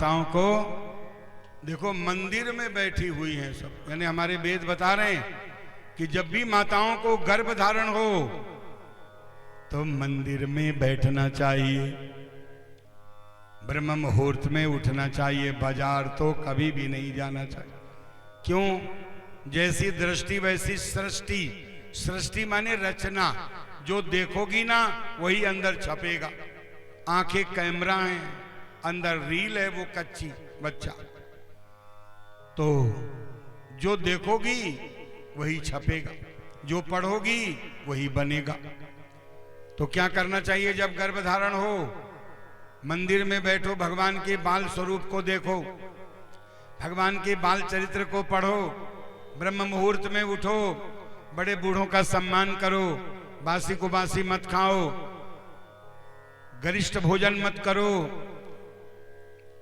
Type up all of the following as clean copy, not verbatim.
माताओं को देखो मंदिर में बैठी हुई हैं सब, यानी हमारे वेद बता रहे हैं कि जब भी माताओं को गर्भ धारण हो तो मंदिर में बैठना चाहिए, ब्रह्म मुहूर्त में उठना चाहिए, बाजार तो कभी भी नहीं जाना चाहिए। क्यों? जैसी दृष्टि वैसी सृष्टि। सृष्टि माने रचना, जो देखोगी ना वही अंदर छपेगा। आंखें कैमरा हैं, अंदर रील है, वो कच्ची बच्चा। तो जो देखोगी वही छपेगा, जो पढ़ोगी वही बनेगा। तो क्या करना चाहिए जब गर्भधारण हो? मंदिर में बैठो, भगवान के बाल स्वरूप को देखो, भगवान के बाल चरित्र को पढ़ो, ब्रह्म मुहूर्त में उठो, बड़े बूढ़ों का सम्मान करो, बासी को बासी मत खाओ, गरिष्ठ भोजन मत करो।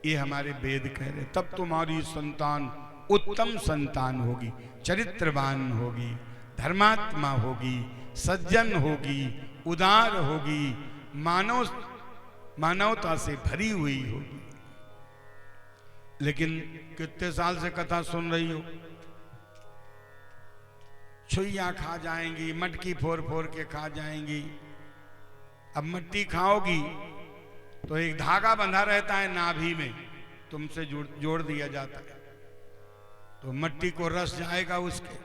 ये हमारे वेद कह रहे, तब तुम्हारी संतान उत्तम संतान होगी, चरित्रवान होगी, धर्मात्मा होगी, सज्जन होगी, उदार होगी, मानवता से भरी हुई होगी। लेकिन कितने साल से कथा सुन रही हो, छुइयां खा जाएंगी, मटकी फोड़ फोड़ के खा जाएंगी। अब मट्टी खाओगी तो एक धागा बंधा रहता है नाभि में, तुमसे जोड़ दिया जाता है, तो मट्टी को रस जाएगा उसके।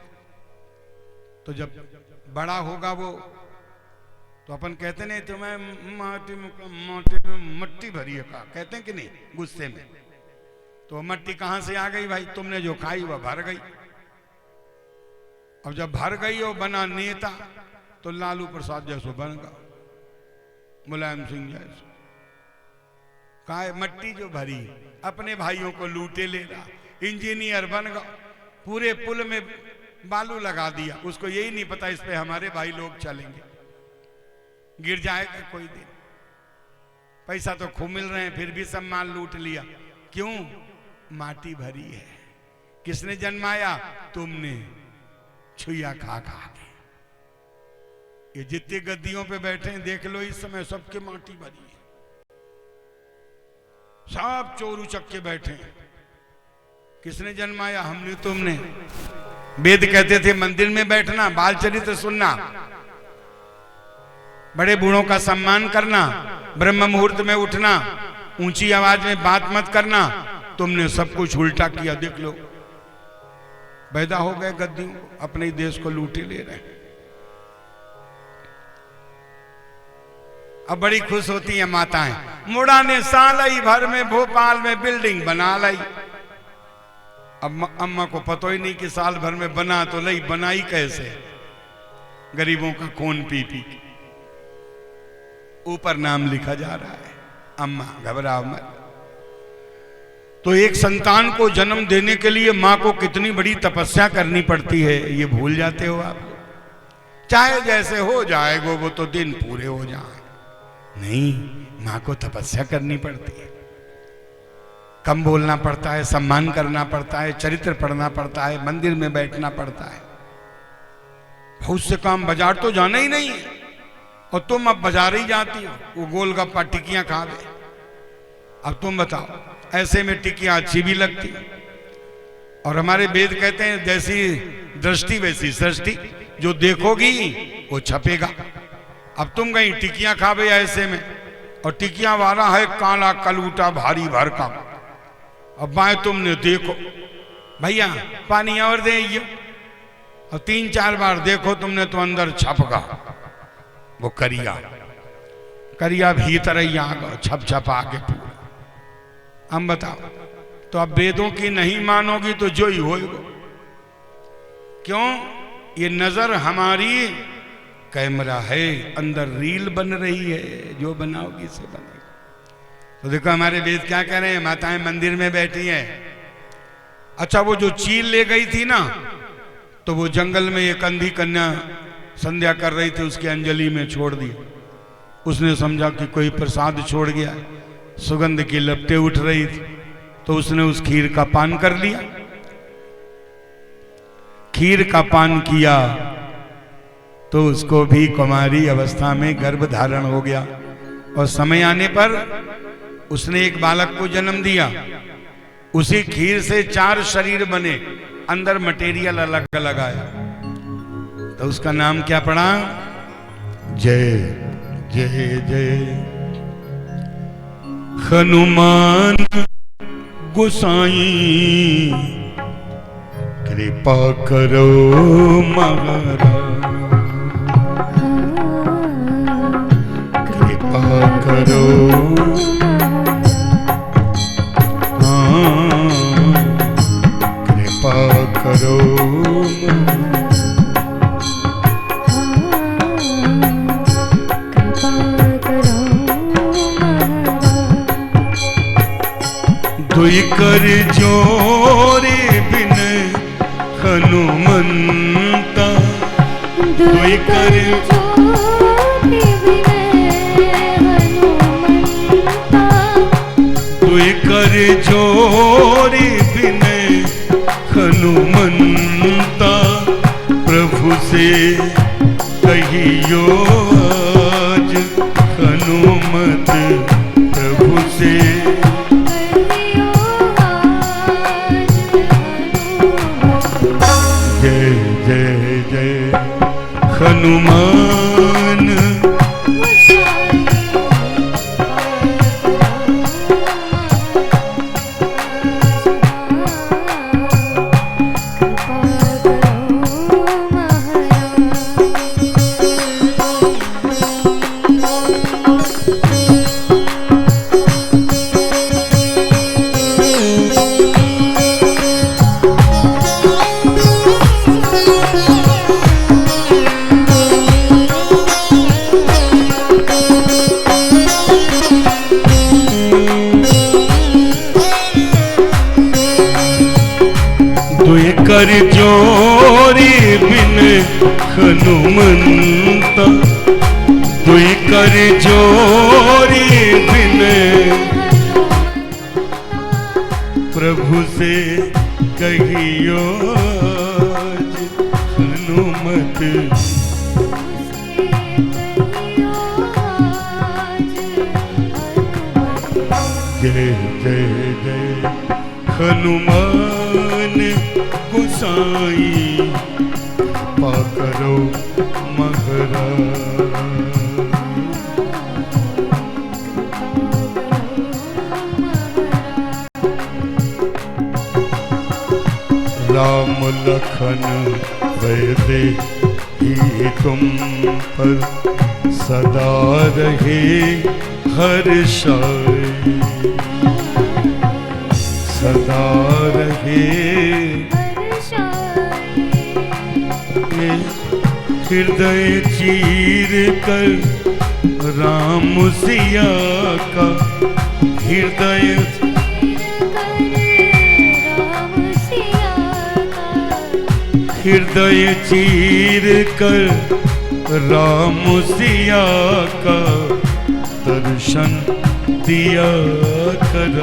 तो जब बड़ा होगा वो, तो अपन कहते नहीं तुम्हें माटी में मट्टी भरी है, का कहते हैं कि नहीं, गुस्से में। तो मट्टी कहां से आ गई भाई? तुमने जो खाई वह भर गई। अब जब भर गई और बना नेता, तो लालू प्रसाद जैसो बन गया, मुलायम सिंह जैसो। कहा है मट्टी जो भरी, अपने भाइयों को लूटे ले रहा, इंजीनियर बन गया, पूरे पुल में बालू लगा दिया। उसको यही नहीं पता इस पे हमारे भाई लोग चलेंगे, गिर जाएगा कोई दिन। पैसा तो खूब मिल रहे हैं, फिर भी सब माल लूट लिया। क्यों? माटी भरी है। किसने जन्माया? तुमने, छुइया खा खा के। ये जितने गद्दियों पे बैठे हैं देख लो, इस समय सबके माटी भरी है, सब चोर उचक के बैठे हैं। किसने जन्माया? हमने, तुमने। वेद कहते थे मंदिर में बैठना, बाल चरित्र सुनना, बड़े बूढ़ों का सम्मान करना, ब्रह्म मुहूर्त में उठना, ऊंची आवाज में बात मत करना। तुमने सब कुछ उल्टा किया, देख लो। पैदा हो गए गद्दियों, अपने ही देश को लूटे ले रहे हैं। अब बड़ी खुश होती हैं माताएं, मुड़ा ने साल ही भर में भोपाल में बिल्डिंग बना लाई। अब अम्मा को पता ही नहीं कि साल भर में बना तो लई, बनाई कैसे? गरीबों का खून पी पी के ऊपर नाम लिखा जा रहा है, अम्मा घबराओ मत। तो एक संतान को जन्म देने के लिए मां को कितनी बड़ी तपस्या करनी पड़ती है, ये भूल जाते हो आप। चाहे जैसे हो जाएगा वो तो दिन पूरे हो जाए, नहीं, मां को तपस्या करनी पड़ती है। कम बोलना पड़ता है, सम्मान करना पड़ता है, चरित्र पढ़ना पड़ता है, मंदिर में बैठना पड़ता है। बहुत से काम, बाजार तो जाना ही नहीं है, और तुम अब बाजार ही जाती हो, वो गोलगप्पा टिकियां खा गए। अब तुम बताओ, ऐसे में टिकियां अच्छी भी लगती, और हमारे वेद कहते हैं जैसी दृष्टि वैसी सृष्टि, जो देखोगी वो छपेगा। अब तुम कहीं टिकियां खा गए ऐसे में, और टिकियां वाला है काला कलूटा भारी भरका। अब बाएं तुमने देखो, भैया पानी और दे, और 3-4 बार देखो तुमने, तो अंदर छपगा वो करिया, करिया भीतर ही आ गया, छप छप आगे पूरा। हम बताओ, तो अब वेदों की नहीं मानोगी तो जो ही होगा। क्यों? ये नजर हमारी कैमरा है, अंदर रील बन रही है, जो बनाओगी से बनेगा। तो देखो हमारे वेद क्या कह रहे हैं, माताएं मंदिर में बैठी हैं। अच्छा, वो जो चील ले गई थी ना, तो वो जंगल में एक अंधी कन्या संध्या कर रही थी, उसकी अंजलि में छोड़ दी। उसने समझा कि कोई प्रसाद छोड़ गया, सुगंध की लपटें उठ रही थी, तो उसने उस खीर का पान कर लिया। खीर का पान किया तो उसको भी कुमारी अवस्था में गर्भ धारण हो गया, और समय आने पर उसने एक बालक को जन्म दिया, उसी खीर से 4 शरीर बने, अंदर मटेरियल अलग अलग आया, तो उसका नाम क्या पड़ा? जय जय जय हनुमान गोसाई कृपा करो महाराज, कृपा करो, हाँ कृपा करो, दुई कर जोरे बिन हनुमंता, दुई कर जोरे बिन हनुमंता, दुई कर जोरे बिन हनुमंता, प्रभु से कहियो आज हनुमत, प्रभु से हनुमान कर जोरी बिन हनुमंता, दुई कर जोरी बिन प्रभु से कहियो आज हनुमत, जय जय जय हनुमान गोसाई कृपा करो महाराज, राम लखन वैदे ही तुम पर सदा रहे हर्षाई, सदा रहे हृदय चीर कर राम सिया का, हृदय हृदय चीर कर राम सिया का, दर्शन दिया कर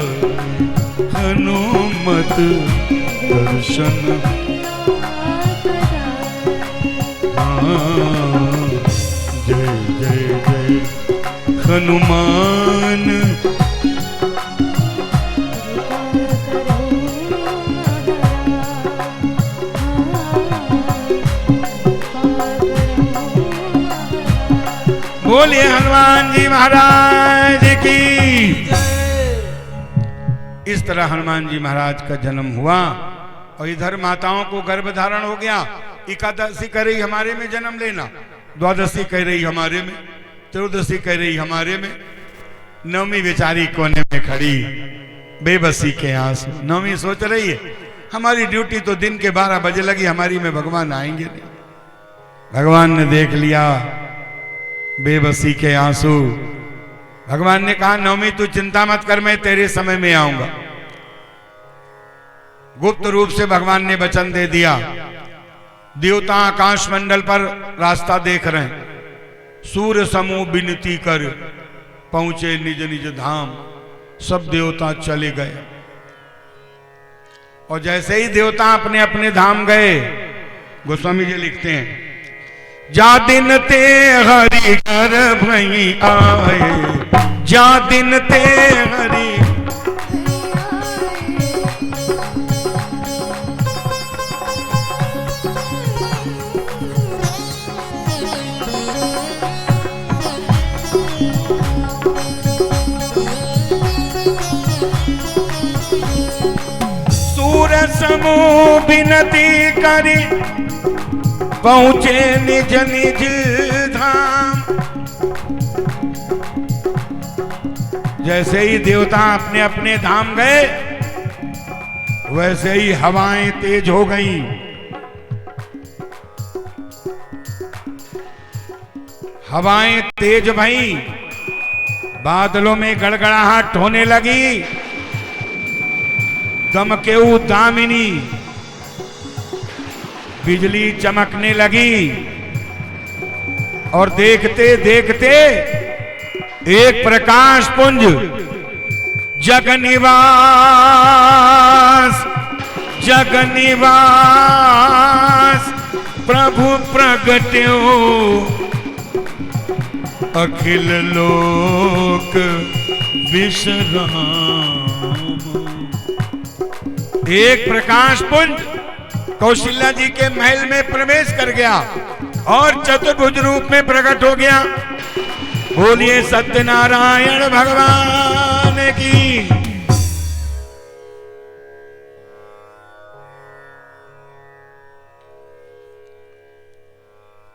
हनुमत, दर्शन जय जय जय हनुमान, बोलिए हनुमान जी महाराज की। इस तरह हनुमान जी महाराज का जन्म हुआ और इधर माताओं को गर्भ धारण हो गया। एकादशी कह रही हमारे में जन्म लेना, द्वादशी कह रही हमारे में, त्रयोदशी कह रही हमारे में, नवमी बेचारी कोने में खड़ी बेबसी के आंसू। नवमी सोच रही है हमारी ड्यूटी तो दिन के 12 बजे लगी, हमारी में भगवान आएंगे नहीं। भगवान ने देख लिया बेबसी के आंसू। भगवान ने कहा नवमी तू चिंता मत कर, मैं तेरे समय में आऊंगा। गुप्त रूप से भगवान ने वचन दे दिया। देवता आकाश मंडल पर रास्ता देख रहे हैं, सूर्य समूह विनती कर पहुंचे निज निज धाम। सब देवता चले गए और जैसे ही देवता अपने अपने धाम गए, गोस्वामी जी लिखते हैं जा दिन ते हरि घर भई आए, जा दिन ते हरि सूर समूह विनती करी पहुंचे निज निज धाम। जैसे ही देवता अपने अपने धाम गए वैसे ही हवाएं तेज हो गईं। हवाएं तेज भई, बादलों में गड़गड़ाहट होने लगी। दमकेऊ दामिनी, बिजली चमकने लगी और देखते देखते एक प्रकाश पुंज जग निवास प्रभु प्रगट्यो अखिल लोक विश्राम। एक प्रकाश पुंज कौशल्या जी के महल में प्रवेश कर गया और चतुर्भुज रूप में प्रकट हो गया। बोलिए सत्यनारायण भगवान की।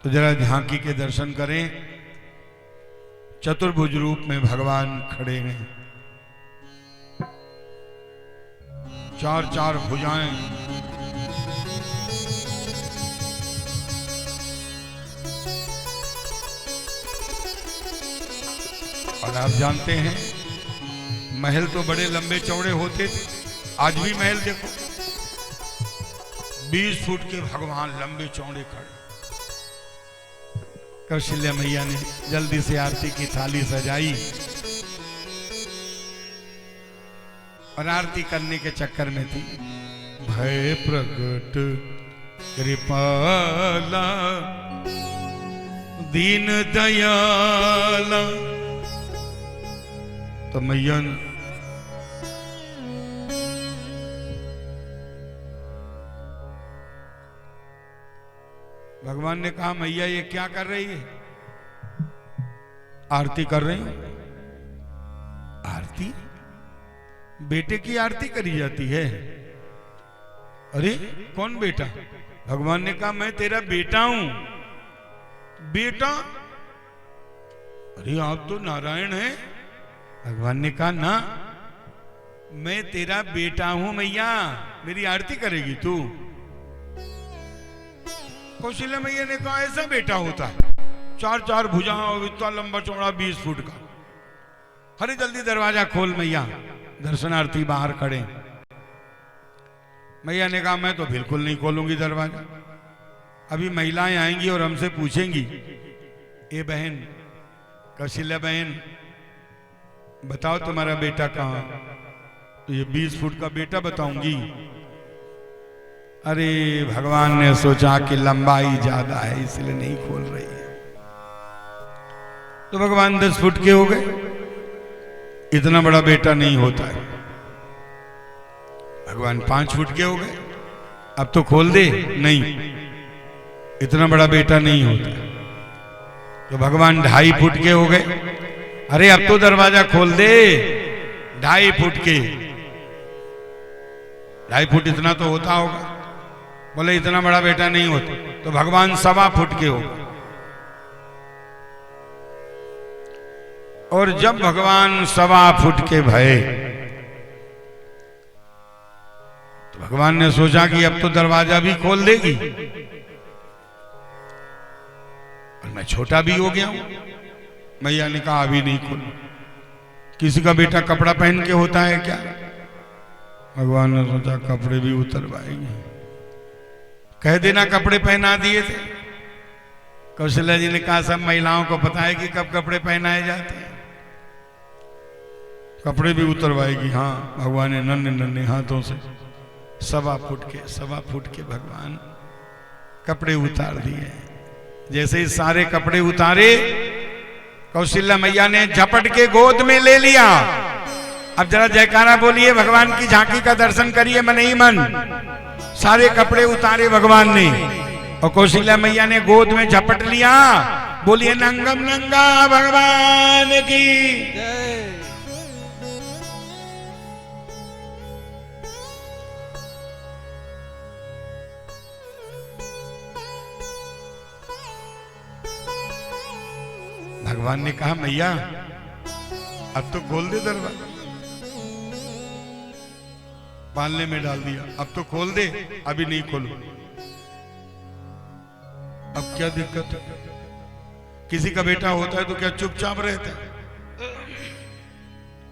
तो जरा झांकी के दर्शन करें। चतुर्भुज रूप में भगवान खड़े हैं, चार चार भुजाएं, और आप जानते हैं महल तो बड़े लंबे चौड़े होते थे। आज भी महल देखो 20 फुट के भगवान लंबे चौड़े खड़े। कौशल्या मैया ने जल्दी से आरती की थाली सजाई और आरती करने के चक्कर में थी। भय प्रगट कृपाला दीन दयाला। तो मैया भगवान ने कहा मैया ये क्या कर रही है? आरती कर रही हूं। आरती? बेटे की आरती करी जाती है? अरे कौन बेटा? भगवान ने कहा मैं तेरा बेटा हूं। बेटा? अरे आप तो नारायण हैं। भगवान ने कहा ना, मैं तेरा बेटा हूं मैया, मेरी आरती करेगी तू? कौशल्या मैया ने कहा ऐसा बेटा होता है, चार चार भुजाओं, इतना लंबा चौड़ा 20 फुट का। अरे जल्दी दरवाजा खोल मैया, दर्शनार्थी बाहर खड़े। मैया ने कहा मैं तो बिल्कुल नहीं खोलूंगी दरवाजा। अभी महिलाएं आएंगी और हमसे पूछेंगी ए बहन, कौशल्या बहन बताओ तुम्हारा बेटा कहाँ? तो ये 20 फुट का बेटा बताऊंगी। अरे भगवान ने सोचा कि लंबाई ज्यादा है इसलिए नहीं खोल रही है। तो भगवान 10 फुट के हो गए। इतना बड़ा बेटा नहीं होता है। भगवान 5 फुट के हो गए। अब तो खोल दे। नहीं, इतना बड़ा बेटा नहीं होता। तो भगवान 2.5 फुट के हो गए। अरे अब तो दरवाजा खोल दे। 2.5 फुट के। 2.5 फुट इतना तो होता होगा। बोले इतना बड़ा बेटा नहीं होता। तो भगवान 1.25 फुट के हो गए। और जब भगवान 1.25 फुट के भये तो भगवान ने सोचा कि अब तो दरवाजा भी खोल देगी और मैं छोटा भी हो गया हूं। मैया ने कहा अभी नहीं खोल। किसी का बेटा कपड़ा पहन के होता है क्या? भगवान ने सोचा कपड़े भी उतरवाएंगे, कह देना कपड़े पहना दिए थे। कौशल्या जी ने कहा सब महिलाओं को पता है कि कब कपड़े पहनाए जाते हैं। कपड़े भी उतरवाएगी। हाँ, भगवान ने नन्हे नन्हे हाथों से 1.25 फुट के भगवान कपड़े उतार दिए। जैसे ही सारे कपड़े उतारे कौशल्या मैया ने झपट के गोद में ले लिया। अब जरा जयकारा बोलिए, भगवान की झांकी का दर्शन करिए मन ही मन। सारे कपड़े उतारे भगवान ने और कौशल्या मैया ने गोद में झपट लिया। बोलिए नंगम नंगा भगवान की। भगवान ने कहा मैया अब तो खोल दे दरवाजा, पालने में डाल दिया, अब तो खोल दे। अभी नहीं खोलो। अब क्या दिक्कत है? किसी का बेटा होता है तो क्या चुपचाप रहता है?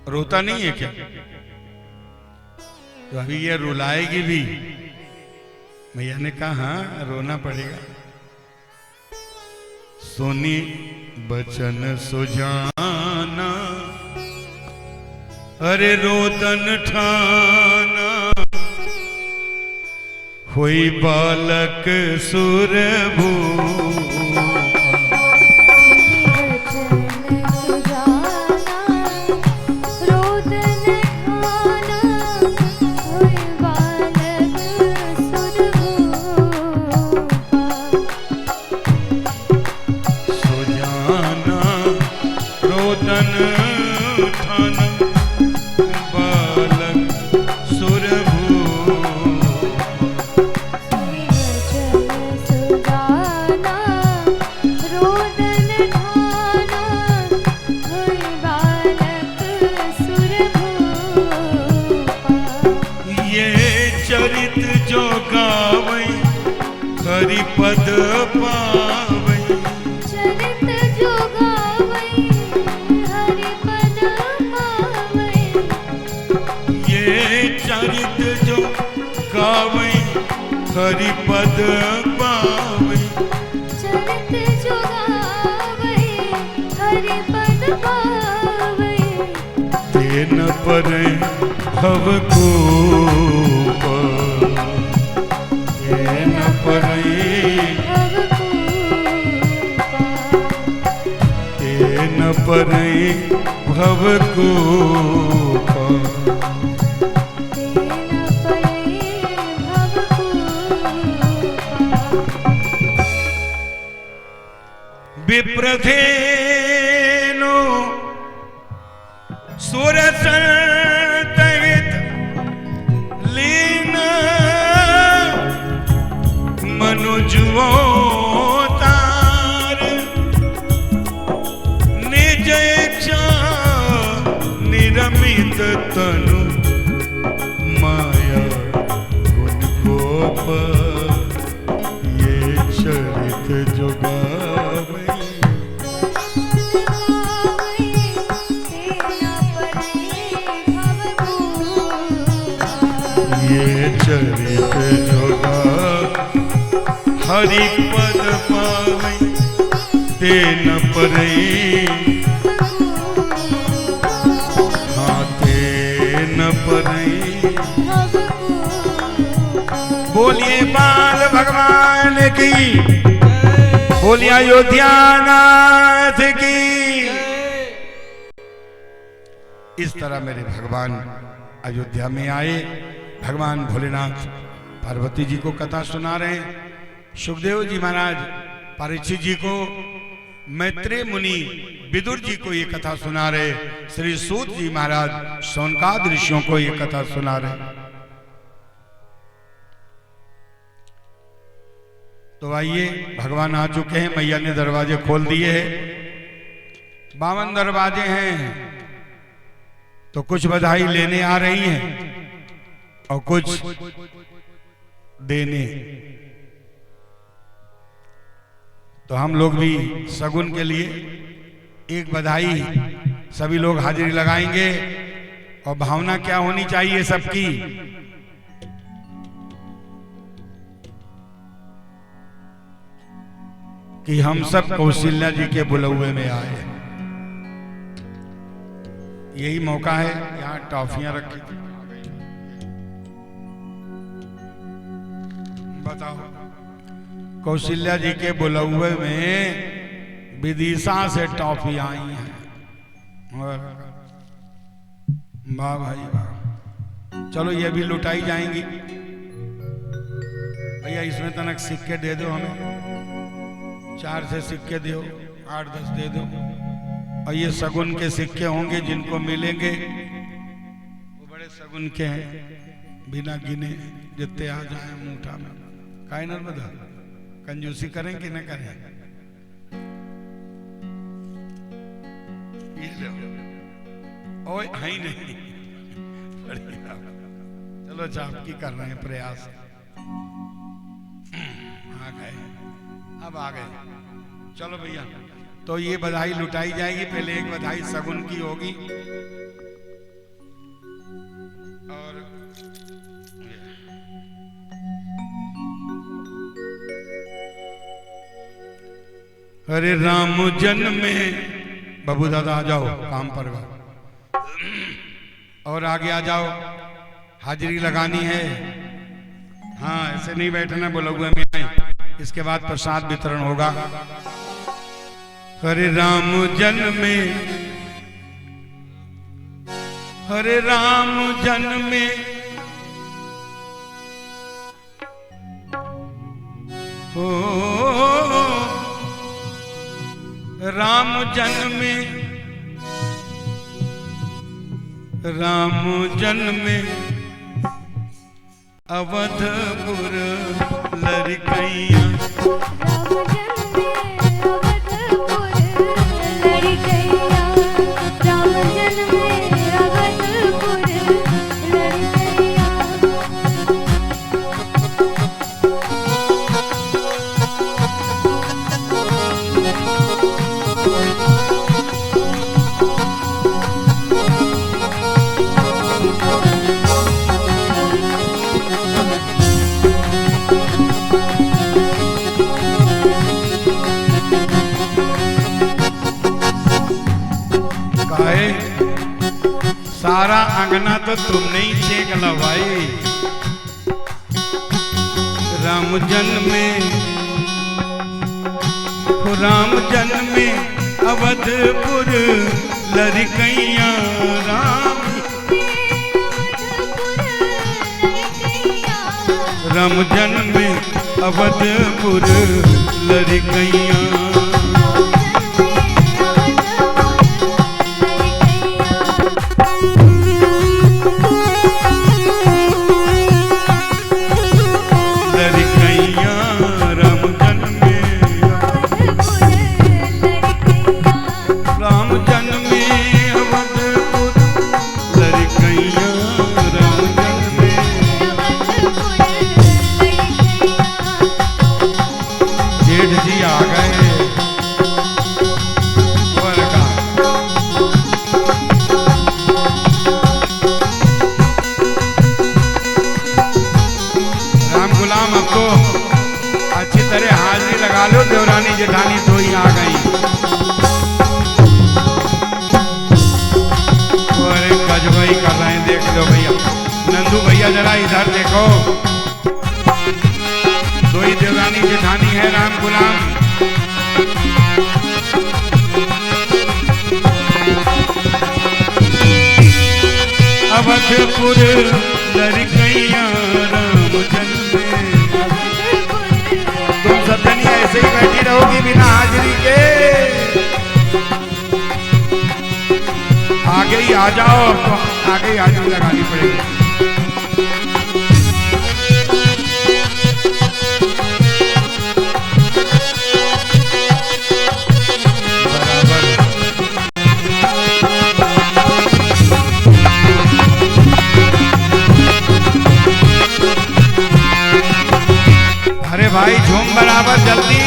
रोता नहीं है क्या? तो अभी ये रुलाएगी भी। मैया ने कहा हाँ रोना पड़ेगा। सोनी बचन सुजाना अरे रोदन ठाना हुई बालक सुरभू। पद पावै चरित जो गावै हरि पद पावै। ये चरित जो गावै हरि पद पावै चरित जो गावै हरि पद पावै। तेन परै भव कूप तेन परै परै भवकूपा। विप्रधेनु सुरसंतहित लीन मनुजुओ निरमित तनु माया गुण गोप। ये चरित जो गावै ये चरित जो गावै हरि पद पावै तेन परै बोलिए बाल भगवान की, बोलिए अयोध्यानाथ की। इस तरह मेरे भगवान अयोध्या में आए। भगवान भोलेनाथ पार्वती जी को कथा सुना रहे हैं। सुखदेव जी महाराज परीक्षित जी को, मैत्रेय मुनि विदुर जी को ये कथा सुना रहे, श्री सूत जी महाराज शौनकाद ऋषियों को ये कथा सुना रहे। तो आइए भगवान आ चुके हैं। मैया ने दरवाजे खोल दिए हैं। 52 दरवाजे हैं। तो कुछ बधाई लेने आ रही हैं और कुछ देने। तो हम लोग भी सगुन के लिए एक बधाई सभी लोग हाजिरी लगाएंगे। और भावना क्या होनी चाहिए सबकी? कि हम सब कौशल्या जी के बुलौए में आए। यही मौका है। यहाँ टॉफियां रखी थी, बताओ। कौशल्या जी के बुलौए में विदिशा से टॉफी आई हैं। और वाह भाई वाह, चलो ये भी लुटाई जाएंगी। भैया इसमें तनक सिक्के दे दो, हमें 4 से सिक्के दो, 8-10 दे दो। और ये सगुन के सिक्के होंगे, जिनको मिलेंगे वो बड़े सगुन के हैं, बिना गिने जितने आ जाए मुठा में। काहे ना बता, कंजूसी करें कि न करें? ये लो, ओए है ही नहीं। चलो चापकी कर रहे हैं प्रयास। आ गए, अब आ गए। चलो भैया, तो ये बधाई लुटाई जाएगी। पहले एक बधाई सगुन की होगी, और हरे राम जन्म में, बाबू दादा आ जाओ, काम पर गो। और आगे आ जाओ, हाजिरी लगानी है। हाँ, ऐसे नहीं बैठना, बोलोगे में आए। इसके बाद प्रसाद वितरण होगा। हरे राम जन्म में, हरे राम जन्म में, हो राम जन्म में, राम जन्म में अवधपुर लड़कैया, सारा अंगना तो तुमने ही छेक ला भाई। राम जन्म में, राम जन्म में अवधपुर लड़कैया, राम राम जन्म में अवधपुर लड़कैया। देवरानी जेठानी तो ही आ गई। अरे गजबई कर रहे हैं, देख लो भैया। नंदू भैया जरा इधर देखो, दो ही देवरानी जेठानी है राम गुलाम। अवधपुर लड़कैया राम जन्म में। तुम सब जनी ऐसे ही बैठी रहोगी बिना हाजिरी के? आगे ही आ जाओ, तो आगे ही हाजिरी लगानी पड़ेगी। अरे भाई झूम बराबर जल्दी।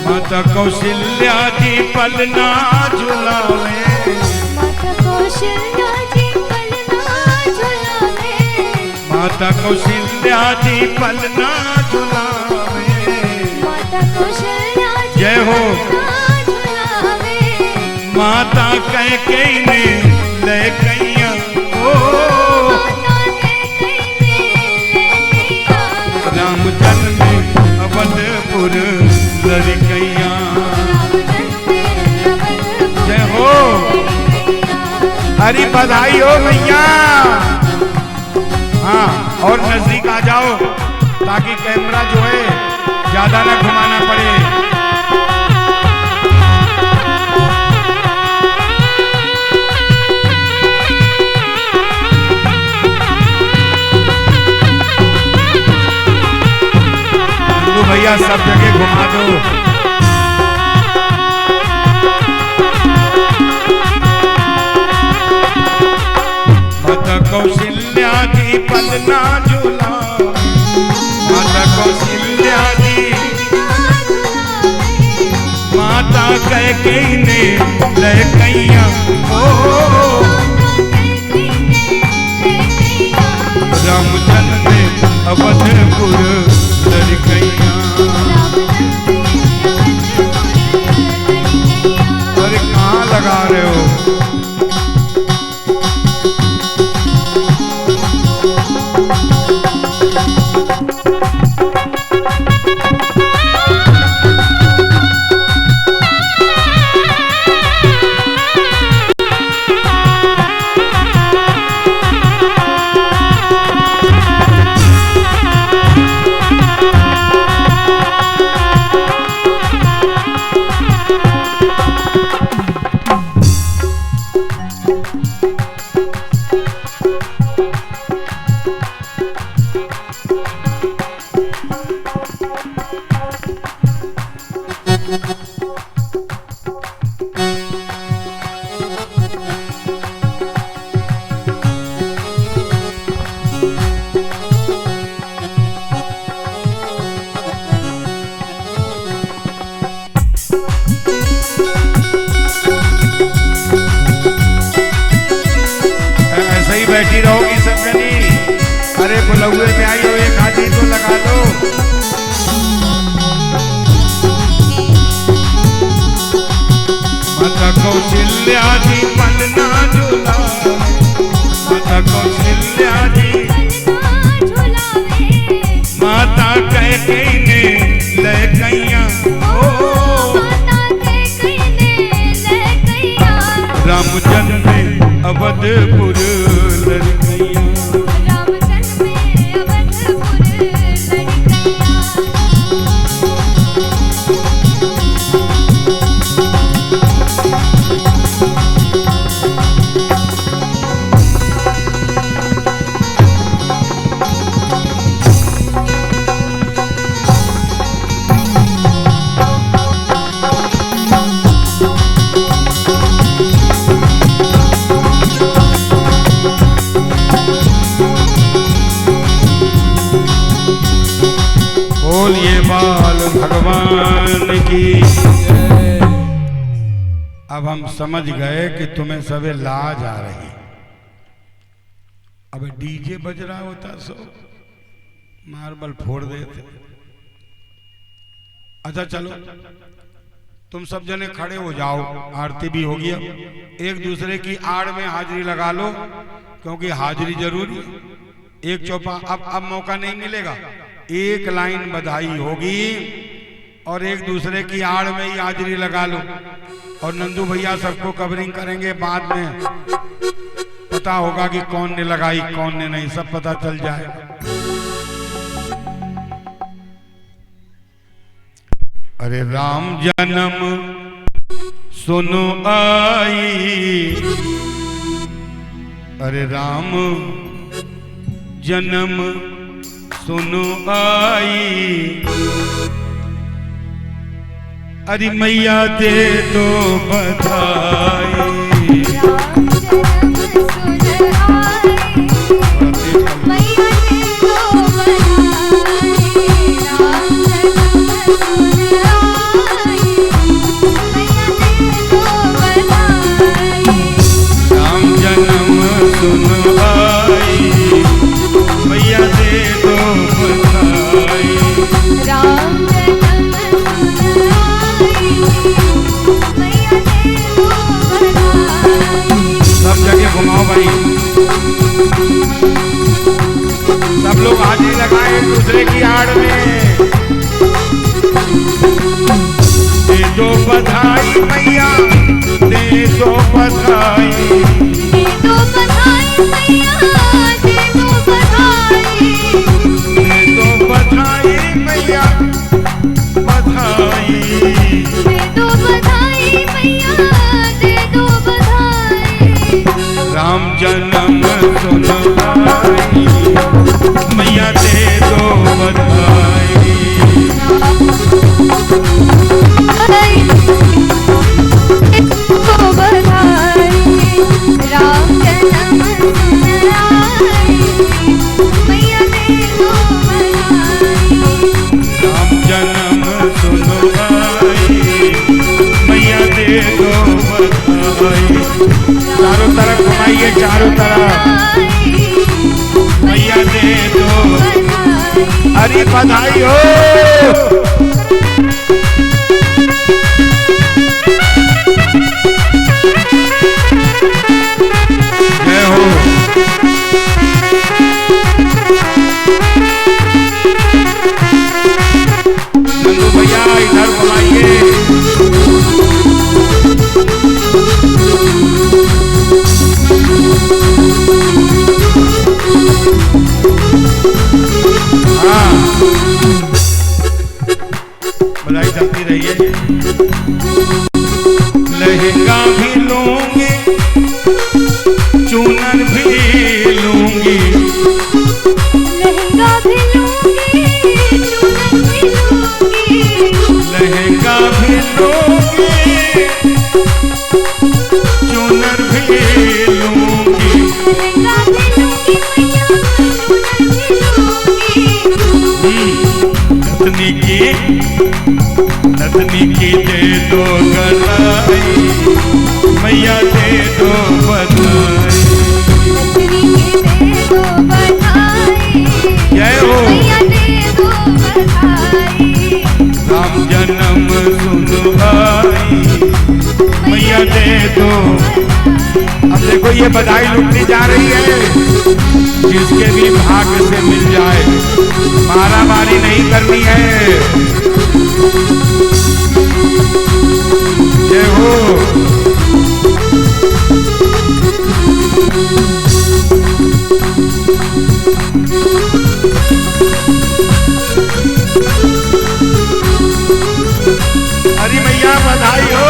माता कौशल्या जी पलना झुलावे, माता कौशल्या जी पलना झुलावे, माता कौशल्या जी पलना झुलावे, माता कौशल्या जी जय हो। पलना झुलावे, माता कैकेयी ने ले कैया, ओ माता कैकेयी ने ले कैया, राम जन्मे अवधपुर लड़कैया, जय हो। हरी बधाई हो भैया। हाँ, और नजदीक आ जाओ ताकि कैमरा जो है ज्यादा ना घुमाना पड़े। भैया सब जगह घुमा दो। माता कौशल्या जी पलना झूला, माता कौशल्या जी, माता कैकेयी ने ले कैया, ओ राम जन्मे अवधपुर लड़कैया। अरे कहाँ लगा रहे हो? बैठी रहोगी सब जनी। अरे बुलौए पे आई हो, एक हाथी तो लगा दो। माता कौशल्या जी पलना झूला, माता कौशल्या जी माता कैकेयी ने ले कैया, ओ राम जन्मे अवधपुर लड़कैया, राम जन्मे अवधपुर लड़कैया। बोलिए बाल भगवान की। अब हम समझ गए कि तुम्हें सबे लाज आ रही। अब डीजे बज रहा होता सो मार्बल फोड़ देते। अच्छा चलो तुम सब जने खड़े हो जाओ, आरती भी होगी। अब एक दूसरे की आड़ में हाजिरी लगा लो, क्योंकि हाजिरी जरूरी। एक चौपा अब मौका नहीं मिलेगा। एक लाइन बधाई होगी और एक दूसरे की आड़ में ही हाजिरी लगा लो। और नंदू भैया सबको कवरिंग करेंगे, बाद में पता होगा कि कौन ने लगाई कौन ने नहीं, सब पता चल जाएगा। अरे राम जन्म सुनो आई, अरे राम जन्म सुनो आई, अरे मैया दे दो बधाई। राम जन्म सुन आई, दूसरे की आड़ में। दे दो बधाई मैया, दे दो बधाई, दे दो बधाई मैया, दे दो बधाई, दे दो बधाई मैया, बधाई। दे दो बधाई मैया, दे दो बधाई। राम जन्म सुन आई, मैया दे दो बधाई। राम जन्म सुन आई, मैया दे दो बधाई। राम जन्म सुन आई, मैया दे दो बधाई। चारों तरफ घुमाइए, चारों तरफ मैया दे दो। अरे बधाई हो। जय हो। नंदू भैया इधर बुलाइए। हाँ, बधाई चलती रहिए। लहंगा भी लूंगी, चूनर भी लूंगी, लहंगा भी लूंगी, चूनर भी लूंगी, लहंगा भी लूंगी, चूनर भी लूंगी। लहंगा भी लूंगी मैया, चूनर भी लूंगी। नथनी की दे दो गलाई, मैया दे दो बधाई। नथनी की दे दो बधाई, जय हो। मैया दे दो बधाई। राम जन्म सुन आई, मैया दे दो। अब देखो ये बधाई लुटनी जा रही है, जिसके भी भाग्य से मिल जाए, मारामारी नहीं करनी है। जय हो। अरे मैया बधाई हो।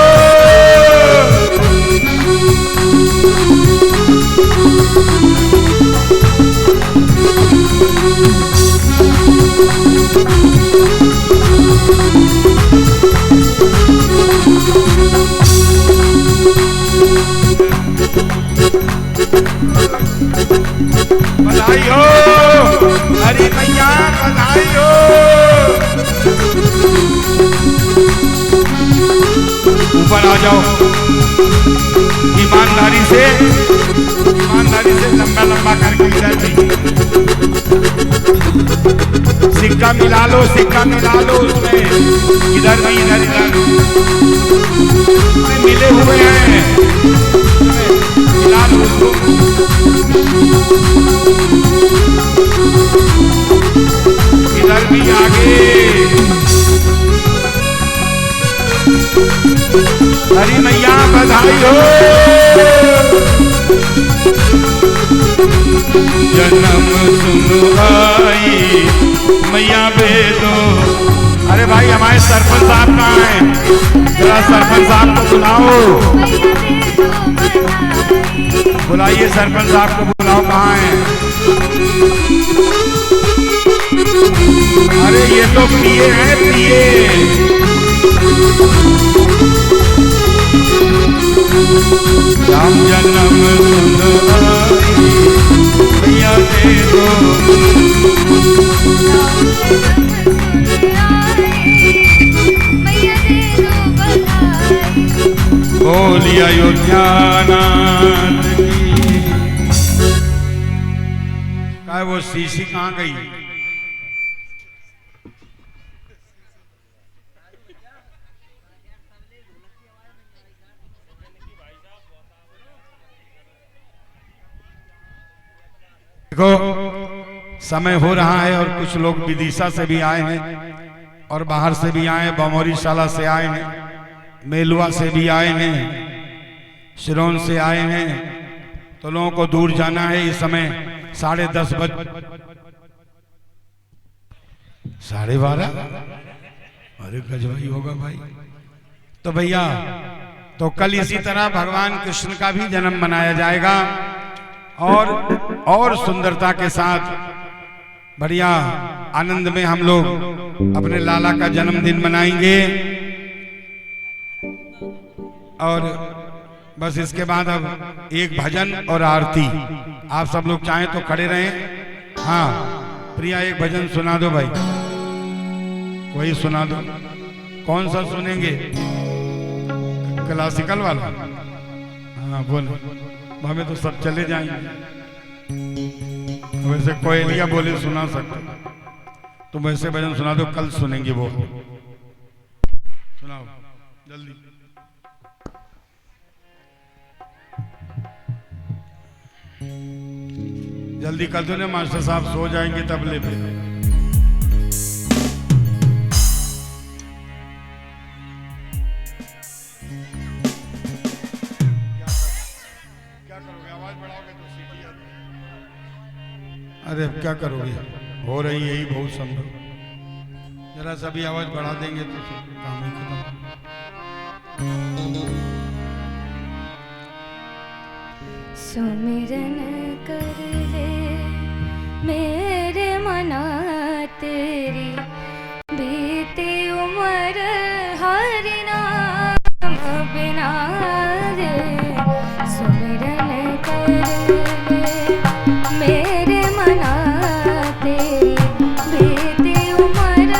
बधाई हो। अरे मैया बधाई हो। ऊपर आ जाओ। ईमानदारी से लंबा लंबा करके इधर भी सिक्का मिला लो, सिक्का मिला लो उसमें। इधर नहीं, इधर इधर मिले हुए हैं, मिला लो उसको। इधर भी आगे। हरी मैया बधाई हो। जन्म सुन आई, मैया बेदो। अरे भाई हमारे सरपंच साहब कहाँ हैं? जरा सरपंच साहब को बुलाओ, बुलाइए सरपंच साहब को, बुलाओ कहाँ हैं? अरे ये तो पिए हैं, पिए। राम जन्म सुन आई, मैया दे दो। बोली अयोध्या नाथ की। क्या वो शीशी कहाँ गई? देखो समय हो रहा है और कुछ लोग विदिशा से भी आए हैं और बाहर से भी आए हैं, बमौरीशाला से आए हैं, मेलुआ से भी आए हैं, सिरोन से आए हैं। तो लोगों को दूर जाना है। इस समय 10:30 बज 12:30। अरे गजबाई होगा भाई। तो भैया तो कल इसी तरह भगवान कृष्ण का भी जन्म मनाया जाएगा और सुंदरता के साथ बढ़िया आनंद में हम लोग अपने लाला का जन्मदिन मनाएंगे। और बस इसके बाद अब एक भजन और आरती। आप सब लोग चाहें तो खड़े रहें। हाँ प्रिया एक भजन सुना दो भाई, वही सुना दो। कौन सा सुनेंगे? क्लासिकल वाला? हाँ बोलो, हमें तो सब चले जाएंगे। वैसे कोयलिया बोले सुना सकते, तो वैसे भजन सुना दो, कल सुनेंगे वो। सुनाओ जल्दी। जल्दी कर दो ना, मास्टर साहब सो जाएंगे तबले पे। क्या करोगे? आवाज बढ़ाओगे तो सीटी आती है। अरे अब क्या करोगे? हो रही यही बहुत संभव। जरा सा भी आवाज बढ़ा देंगे तो काम ही खत्म। सुमिरन कर ले मेरे मना तेरी, बीती उम्र हरि नाम बिना रे। सुमिरन कर ले मेरे मना तेरी, बीती उम्र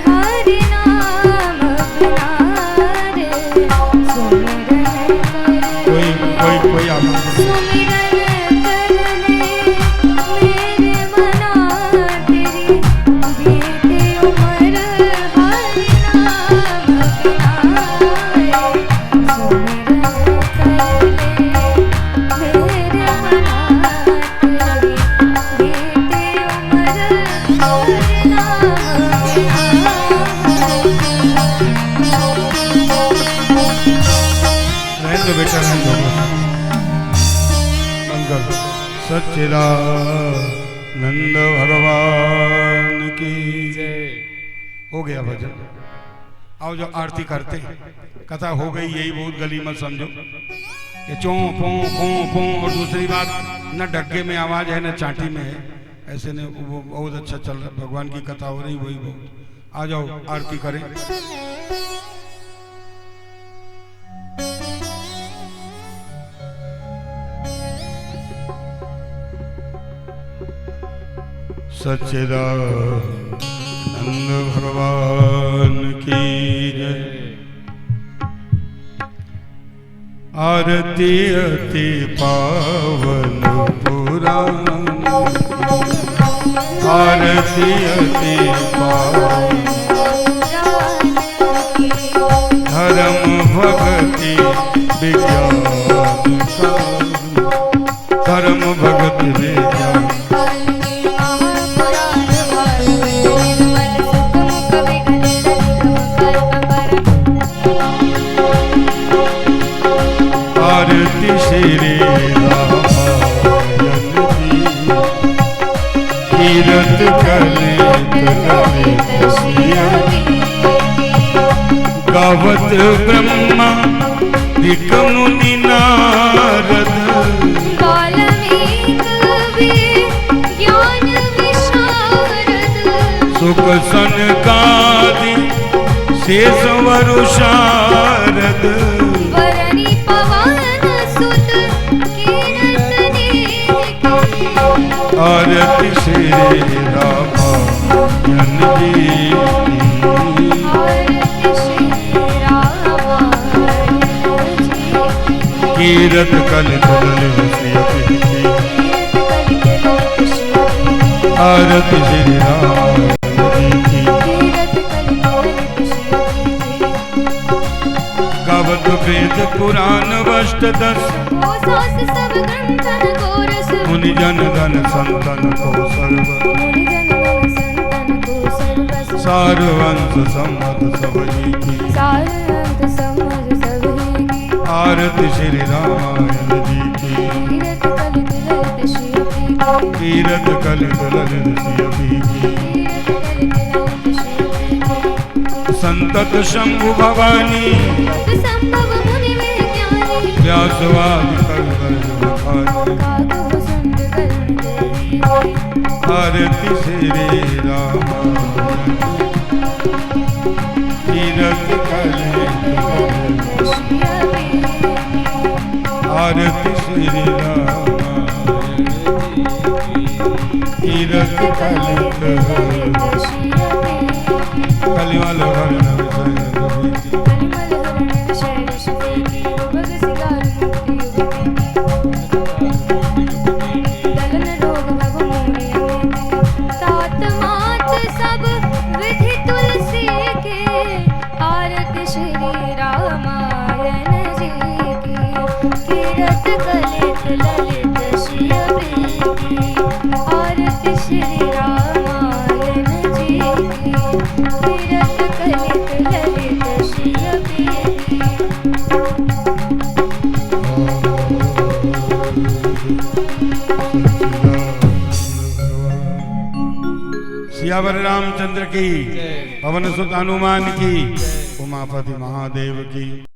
हरि नाम बिना रे। सुमिरन कर कोई आवाज सच्चिदानंद भगवान की जय। हो गया भजन। आओ जो आरती करते हैं। कथा हो गई यही बहुत, गली मत समझो कि चों पों पों पों। और दूसरी बात, न डग्गे में आवाज है न चांटी में है, ऐसे ने वो बहुत अच्छा चल रहा। भगवान की कथा हो रही वही बहुत। आ जाओ आरती करें। सच्चिदानंद भगवान की जय। आरती अति पावन पुराण, आरती अति पावन, धर्म भक्ति विज्ञान का, धर्म भक्ति विज्ञान। आरती श्री रामायण की, कीरत कलित ललित सिया। गावत ब्रह्मा ऋक मुनि नारद, ज्ञान विशारद। सुख सनकादि शेष वरु शारद, आरती श्री रामायण जी, कीरत कलित ललित सिया। आरती श्री रामायण जी, गावत वेद पुराण वष्ट 10, मुनि जन धन संतन को सर्व। सारवंश सम्मत सबही की सारंत समझ सभी की आरती श्री रामायण जी की तीरथ कलित ललित शिवजी की तीरथ कलित ललित सियपी की तीरथ कलित ललित शिवजी की संतत शंभु भवानी संभव मुनि विज्ञानी व्यासवाद कविवर्ग बखानी कागो संत करुण देवी आरती श्री रामायण तीरथ कलित ललित आरती श्री रामायण तीरथ कलित कलिमल भरण विषय कवि श्री रामायण जी की तीरथ कलित ललित शिवजी की आरती श्री रामायण जी की तीरथ कलित ललित शिवजी की सियावर रामचंद्र की पवन सुत हनुमान की उमापति महादेव की।